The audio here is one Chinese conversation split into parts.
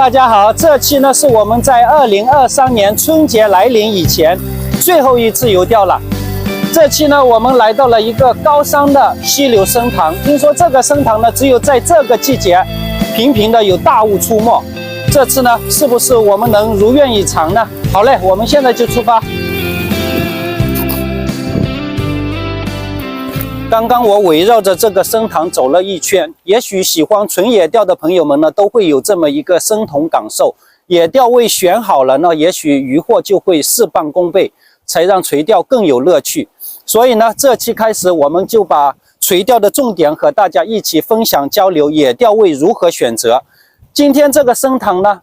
大家好，这期呢是我们在2023年春节来临以前最后一次游钓了。这期呢，我们来到了一个高山的溪流生塘。听说这个生塘呢，只有在这个季节，频频的有大雾出没。这次呢，是不是我们能如愿以偿呢？好嘞，我们现在就出发。刚刚我围绕着这个生塘走了一圈，也许喜欢纯野钓的朋友们呢，都会有这么一个生同感受。野钓位选好了呢，也许渔获就会事半功倍，才让垂钓更有乐趣。所以呢，这期开始我们就把垂钓的重点和大家一起分享交流，野钓位如何选择。今天这个生塘呢，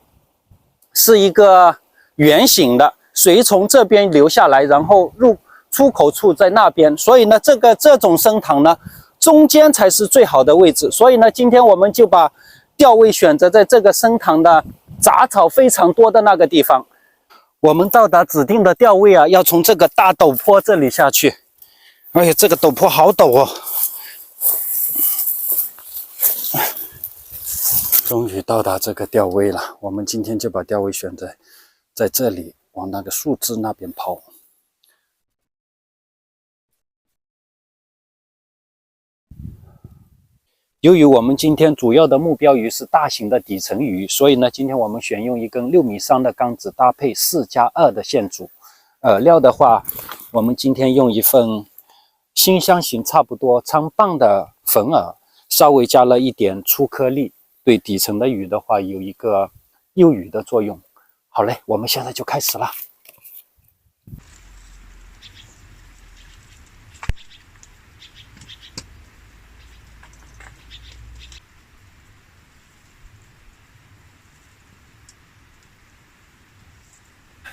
是一个圆形的，水从这边流下来，然后出口处在那边，所以呢，这种生塘呢，中间才是最好的位置。所以呢，今天我们就把钓位选择在这个生塘的杂草非常多的那个地方。我们到达指定的钓位啊，要从这个大陡坡这里下去。哎呀，这个陡坡好陡哦！终于到达这个钓位了。我们今天就把钓位选择在这里，往那个树枝那边抛。由于我们今天主要的目标鱼是大型的底层鱼，所以呢，今天我们选用一根6.3米的杆子，搭配4+2的线组。饵料的话，我们今天用一份新香型差不多参半的粉饵，稍微加了一点粗颗粒，对底层的鱼的话有一个诱鱼的作用。好嘞，我们现在就开始了。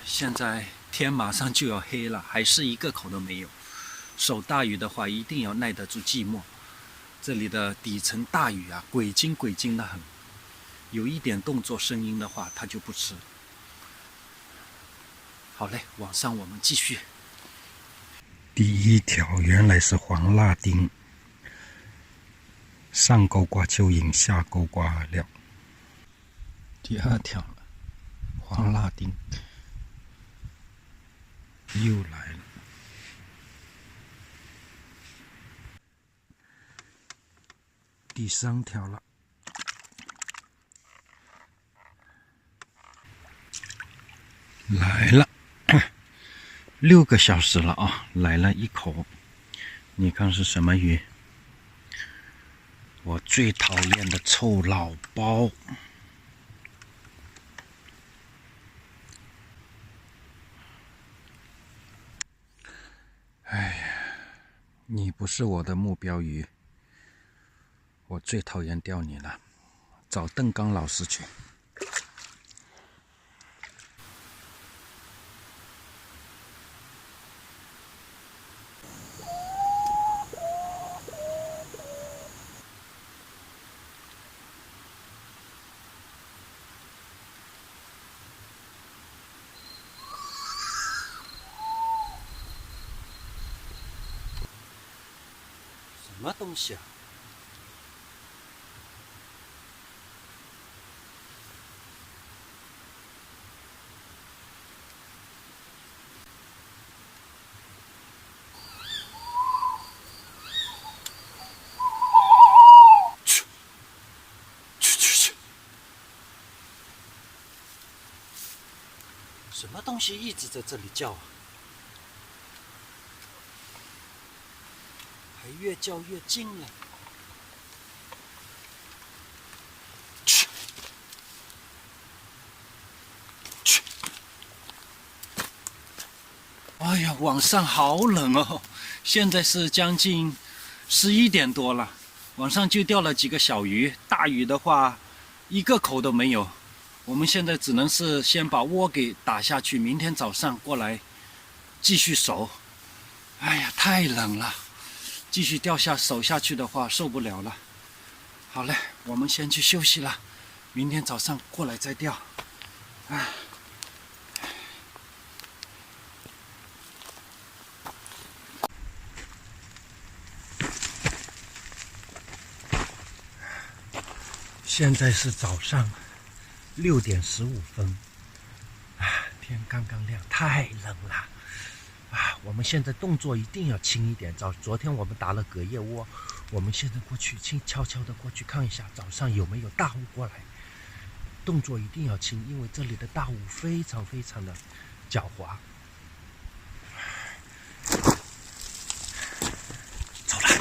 现在天马上就要黑了，还是一个口都没有。守大鱼的话，一定要耐得住寂寞。这里的底层大鱼啊，鬼精的很，有一点动作声音的话，它就不吃。好嘞，往上我们继续。第一条原来是黄辣丁，上钩挂蚯蚓，下钩挂饵料。第二条黄辣丁。又来了，第3条了，来了，6个小时了啊，来了一口，你看是什么鱼？我最讨厌的臭老包。哎呀，你不是我的目标鱼，我最讨厌钓你了，找邓刚老师去。什么东西啊？去！什么东西一直在这里叫啊？还越叫越近了。去！哎呀，晚上好冷哦！现在是将近11点多了，晚上就钓了几个小鱼，大鱼的话一个口都没有。我们现在只能是先把窝给打下去，明天早上过来继续守。哎呀，太冷了，继续守下去的话受不了了。好嘞，我们先去休息了，明天早上过来再钓。哎。现在是早上6点15分，天刚刚亮，太冷了我们现在动作一定要轻一点。昨天我们打了隔夜窝，我们现在过去悄悄的过去看一下，早上有没有大雾过来。动作一定要轻，因为这里的大雾非常非常的狡猾。走了。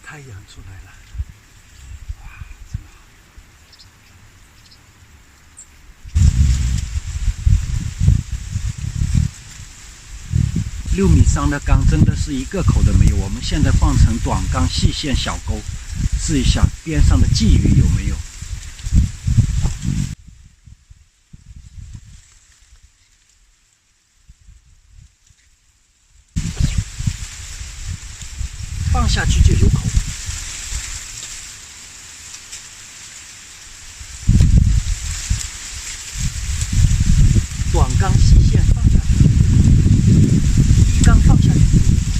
太阳出来了，哇，真好！6米3的缸真的是一个口都没有。我们现在放成短缸细线小钩，试一下边上的鲫鱼有没有。放下去就有口。短缸细线放下去，一缸放下去就有口。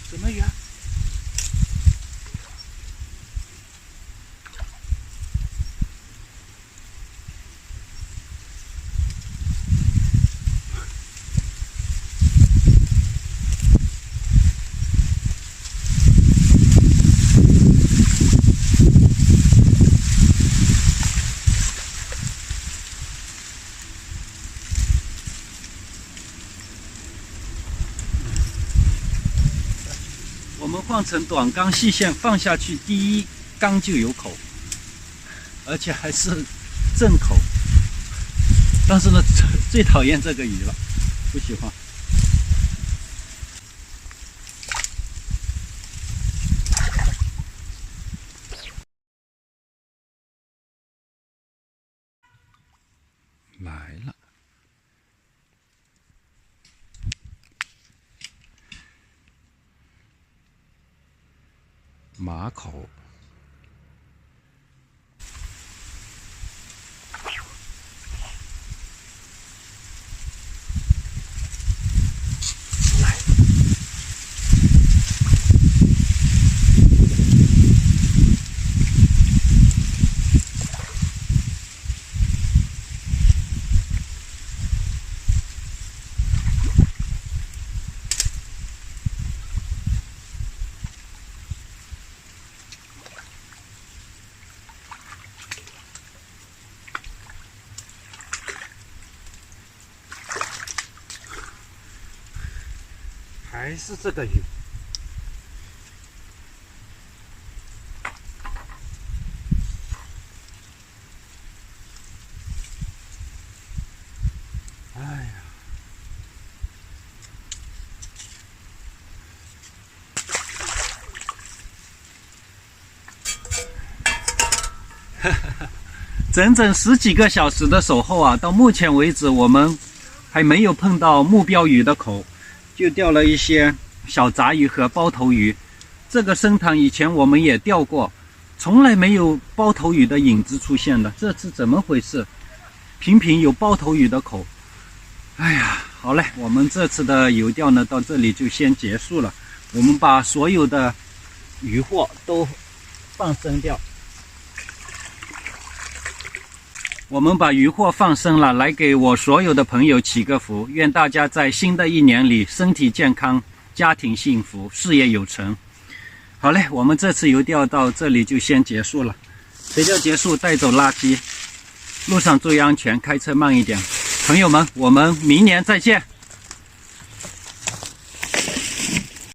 什么鱼啊？我们换成短缸细线放下去，第一缸就有口，而且还是正口。但是呢，最讨厌这个鱼了，不喜欢。来了。马口，来，还是这个鱼。哎呀，整整10几个小时的守候啊，到目前为止我们还没有碰到目标鱼的口。就钓了一些小杂鱼和包头鱼。这个深塘以前我们也钓过，从来没有包头鱼的影子出现的。这次怎么回事？频频有包头鱼的口。哎呀，好嘞，我们这次的游钓呢，到这里就先结束了。我们把所有的渔获都放生掉。我们把渔获放生了，来给我所有的朋友祈个福，愿大家在新的一年里身体健康，家庭幸福，事业有成。好嘞，我们这次游钓到这里就先结束了。垂钓结束，带走垃圾，路上注意安全，开车慢一点。朋友们，我们明年再见。